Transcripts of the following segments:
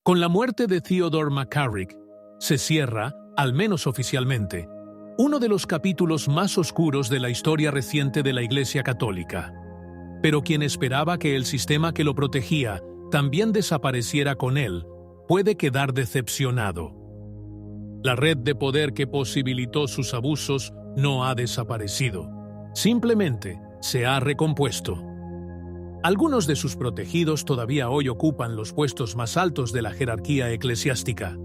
Con la muerte de Theodore McCarrick, se cierra, al menos oficialmente, uno de los capítulos más oscuros de la historia reciente de la Iglesia Católica. Pero quien esperaba que el sistema que lo protegía también desapareciera con él, puede quedar decepcionado. La red de poder que posibilitó sus abusos no ha desaparecido. Simplemente se ha recompuesto. Algunos de sus protegidos todavía hoy ocupan los puestos más altos de la jerarquía eclesiástica.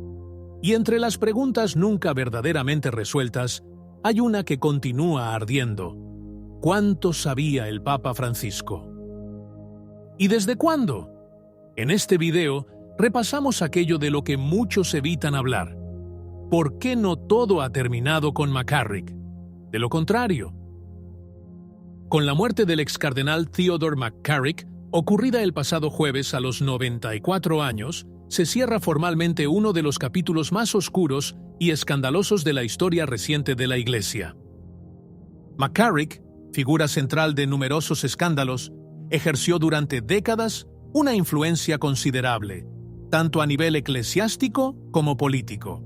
Y entre las preguntas nunca verdaderamente resueltas, hay una que continúa ardiendo. ¿Cuánto sabía el Papa Francisco? ¿Y desde cuándo? En este video repasamos aquello de lo que muchos evitan hablar. ¿Por qué no todo ha terminado con McCarrick? De lo contrario. Con la muerte del excardenal Theodore McCarrick, ocurrida el pasado jueves a los 94 años, se cierra formalmente uno de los capítulos más oscuros y escandalosos de la historia reciente de la Iglesia. McCarrick, figura central de numerosos escándalos, ejerció durante décadas una influencia considerable, tanto a nivel eclesiástico como político.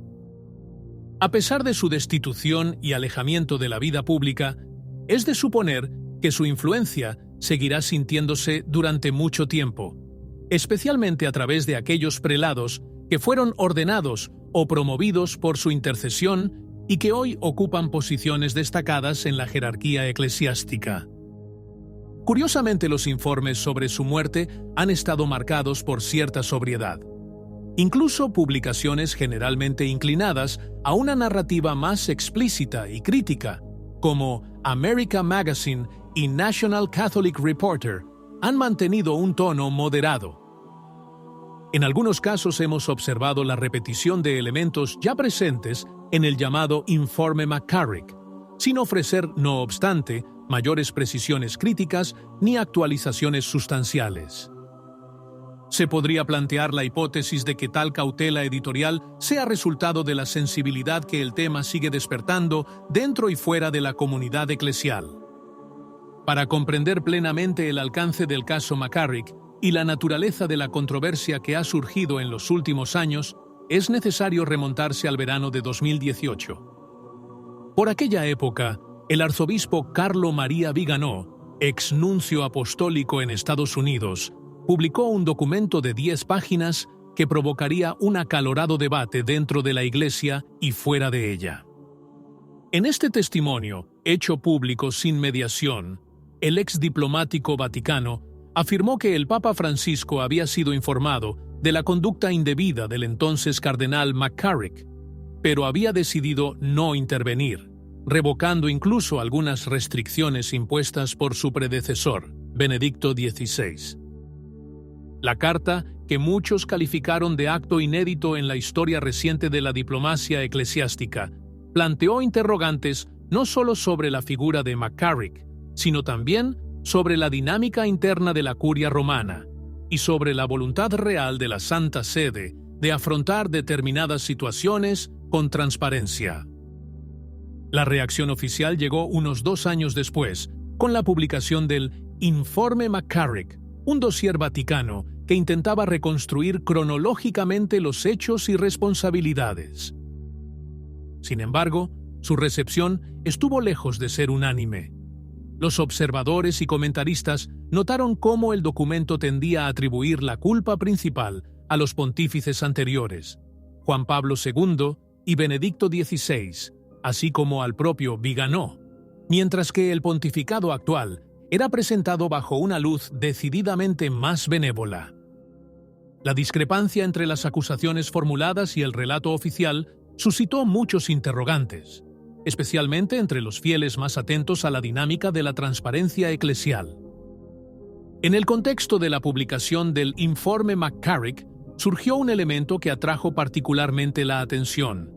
A pesar de su destitución y alejamiento de la vida pública, es de suponer que su influencia seguirá sintiéndose durante mucho tiempo, especialmente a través de aquellos prelados que fueron ordenados o promovidos por su intercesión y que hoy ocupan posiciones destacadas en la jerarquía eclesiástica. Curiosamente, los informes sobre su muerte han estado marcados por cierta sobriedad. Incluso publicaciones generalmente inclinadas a una narrativa más explícita y crítica, como America Magazine y National Catholic Reporter, han mantenido un tono moderado. En algunos casos hemos observado la repetición de elementos ya presentes en el llamado Informe McCarrick, sin ofrecer, no obstante, mayores precisiones críticas ni actualizaciones sustanciales. Se podría plantear la hipótesis de que tal cautela editorial sea resultado de la sensibilidad que el tema sigue despertando dentro y fuera de la comunidad eclesial. Para comprender plenamente el alcance del caso McCarrick y la naturaleza de la controversia que ha surgido en los últimos años, es necesario remontarse al verano de 2018. Por aquella época, el arzobispo Carlo María Viganò, ex nuncio apostólico en Estados Unidos, publicó un documento de 10 páginas que provocaría un acalorado debate dentro de la Iglesia y fuera de ella. En este testimonio, hecho público sin mediación, el ex diplomático vaticano afirmó que el Papa Francisco había sido informado de la conducta indebida del entonces cardenal McCarrick, pero había decidido no intervenir, revocando incluso algunas restricciones impuestas por su predecesor, Benedicto XVI. La carta, que muchos calificaron de acto inédito en la historia reciente de la diplomacia eclesiástica, planteó interrogantes no solo sobre la figura de McCarrick, sino también sobre la dinámica interna de la Curia Romana y sobre la voluntad real de la Santa Sede de afrontar determinadas situaciones con transparencia. La reacción oficial llegó unos 2 años después, con la publicación del Informe McCarrick, un dossier vaticano que intentaba reconstruir cronológicamente los hechos y responsabilidades. Sin embargo, su recepción estuvo lejos de ser unánime. Los observadores y comentaristas notaron cómo el documento tendía a atribuir la culpa principal a los pontífices anteriores, Juan Pablo II y Benedicto XVI, así como al propio Viganò, mientras que el pontificado actual era presentado bajo una luz decididamente más benévola. La discrepancia entre las acusaciones formuladas y el relato oficial suscitó muchos interrogantes, especialmente entre los fieles más atentos a la dinámica de la transparencia eclesial. En el contexto de la publicación del Informe McCarrick, surgió un elemento que atrajo particularmente la atención: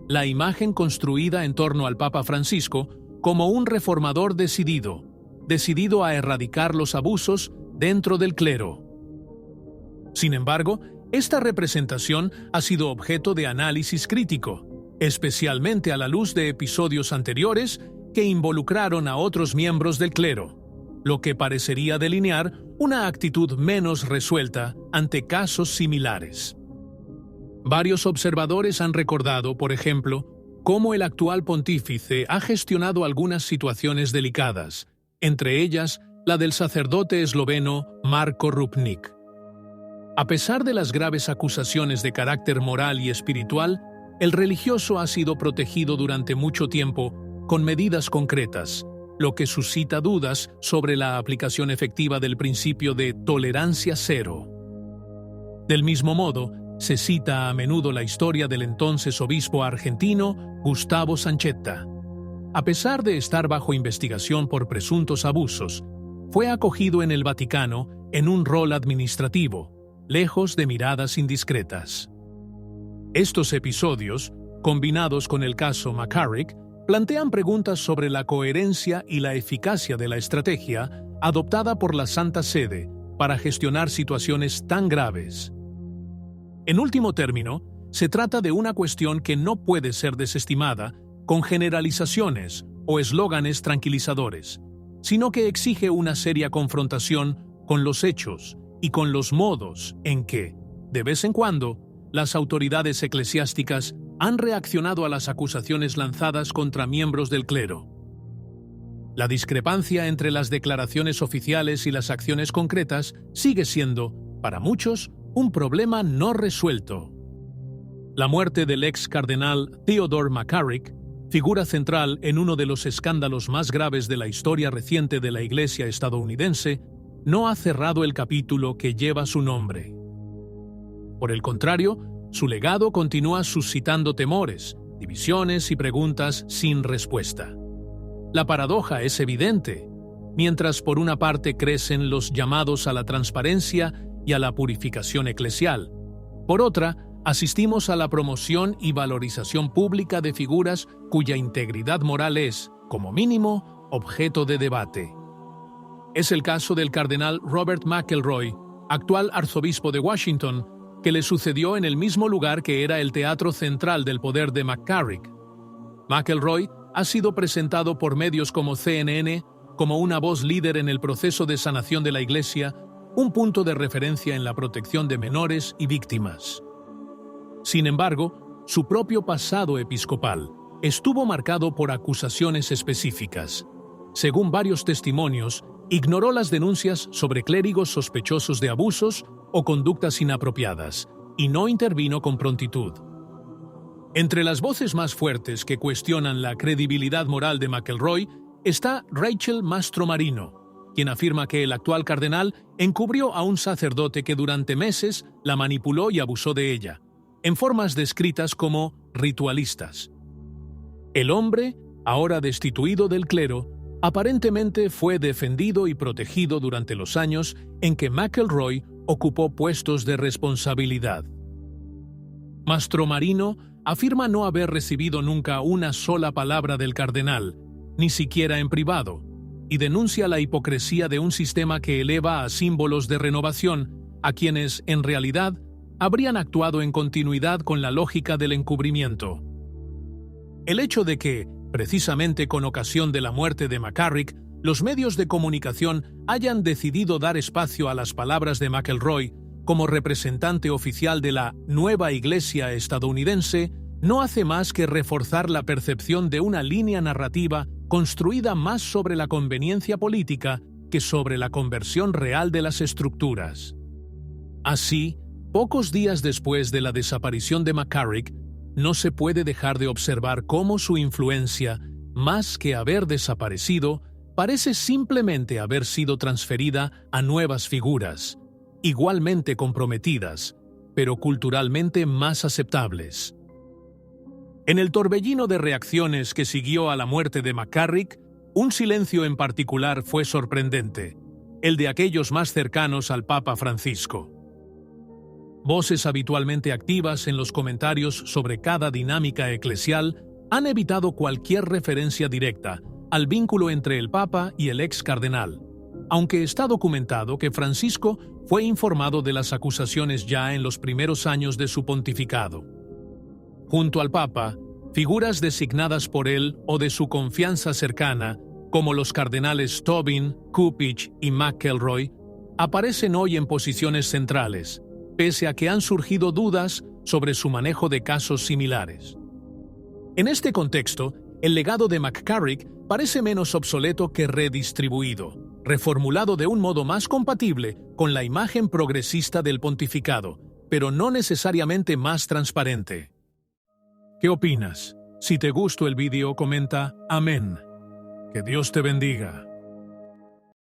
la imagen construida en torno al Papa Francisco como un reformador decidido a erradicar los abusos dentro del clero. Sin embargo, esta representación ha sido objeto de análisis crítico, especialmente a la luz de episodios anteriores que involucraron a otros miembros del clero, lo que parecería delinear una actitud menos resuelta ante casos similares. Varios observadores han recordado, por ejemplo, cómo el actual pontífice ha gestionado algunas situaciones delicadas, entre ellas la del sacerdote esloveno Marko Rupnik. A pesar de las graves acusaciones de carácter moral y espiritual, el religioso ha sido protegido durante mucho tiempo con medidas concretas, lo que suscita dudas sobre la aplicación efectiva del principio de tolerancia cero. Del mismo modo, se cita a menudo la historia del entonces obispo argentino Gustavo Sanchetta. A pesar de estar bajo investigación por presuntos abusos, fue acogido en el Vaticano en un rol administrativo, lejos de miradas indiscretas. Estos episodios, combinados con el caso McCarrick, plantean preguntas sobre la coherencia y la eficacia de la estrategia adoptada por la Santa Sede para gestionar situaciones tan graves. En último término, se trata de una cuestión que no puede ser desestimada con generalizaciones o eslóganes tranquilizadores, sino que exige una seria confrontación con los hechos y con los modos en que, de vez en cuando, las autoridades eclesiásticas han reaccionado a las acusaciones lanzadas contra miembros del clero. La discrepancia entre las declaraciones oficiales y las acciones concretas sigue siendo, para muchos, un problema no resuelto. La muerte del ex cardenal Theodore McCarrick, figura central en uno de los escándalos más graves de la historia reciente de la Iglesia estadounidense, no ha cerrado el capítulo que lleva su nombre. Por el contrario, su legado continúa suscitando temores, divisiones y preguntas sin respuesta. La paradoja es evidente. Mientras por una parte crecen los llamados a la transparencia y a la purificación eclesial, por otra, asistimos a la promoción y valorización pública de figuras cuya integridad moral es, como mínimo, objeto de debate. Es el caso del cardenal Robert McElroy, actual arzobispo de Washington, que le sucedió en el mismo lugar que era el teatro central del poder de McCarrick. McElroy ha sido presentado por medios como CNN como una voz líder en el proceso de sanación de la Iglesia, un punto de referencia en la protección de menores y víctimas. Sin embargo, su propio pasado episcopal estuvo marcado por acusaciones específicas. Según varios testimonios, ignoró las denuncias sobre clérigos sospechosos de abusos o conductas inapropiadas, y no intervino con prontitud. Entre las voces más fuertes que cuestionan la credibilidad moral de McElroy está Rachel Mastromarino, quien afirma que el actual cardenal encubrió a un sacerdote que durante meses la manipuló y abusó de ella, en formas descritas como ritualistas. El hombre, ahora destituido del clero, aparentemente fue defendido y protegido durante los años en que McElroy ocupó puestos de responsabilidad. Mastromarino afirma no haber recibido nunca una sola palabra del cardenal, ni siquiera en privado, y denuncia la hipocresía de un sistema que eleva a símbolos de renovación a quienes, en realidad, habrían actuado en continuidad con la lógica del encubrimiento. El hecho de que, precisamente con ocasión de la muerte de McCarrick, los medios de comunicación hayan decidido dar espacio a las palabras de McElroy como representante oficial de la nueva Iglesia estadounidense, no hace más que reforzar la percepción de una línea narrativa construida más sobre la conveniencia política que sobre la conversión real de las estructuras. Así, pocos días después de la desaparición de McCarrick, no se puede dejar de observar cómo su influencia, más que haber desaparecido, parece simplemente haber sido transferida a nuevas figuras, igualmente comprometidas, pero culturalmente más aceptables. En el torbellino de reacciones que siguió a la muerte de McCarrick, un silencio en particular fue sorprendente, el de aquellos más cercanos al Papa Francisco. Voces habitualmente activas en los comentarios sobre cada dinámica eclesial han evitado cualquier referencia directa al vínculo entre el Papa y el ex cardenal, aunque está documentado que Francisco fue informado de las acusaciones ya en los primeros años de su pontificado. Junto al Papa, figuras designadas por él o de su confianza cercana, como los cardenales Tobin, Cupich y McElroy, aparecen hoy en posiciones centrales, pese a que han surgido dudas sobre su manejo de casos similares. En este contexto, el legado de McCarrick parece menos obsoleto que redistribuido, reformulado de un modo más compatible con la imagen progresista del pontificado, pero no necesariamente más transparente. ¿Qué opinas? Si te gustó el vídeo, comenta amén. Que Dios te bendiga.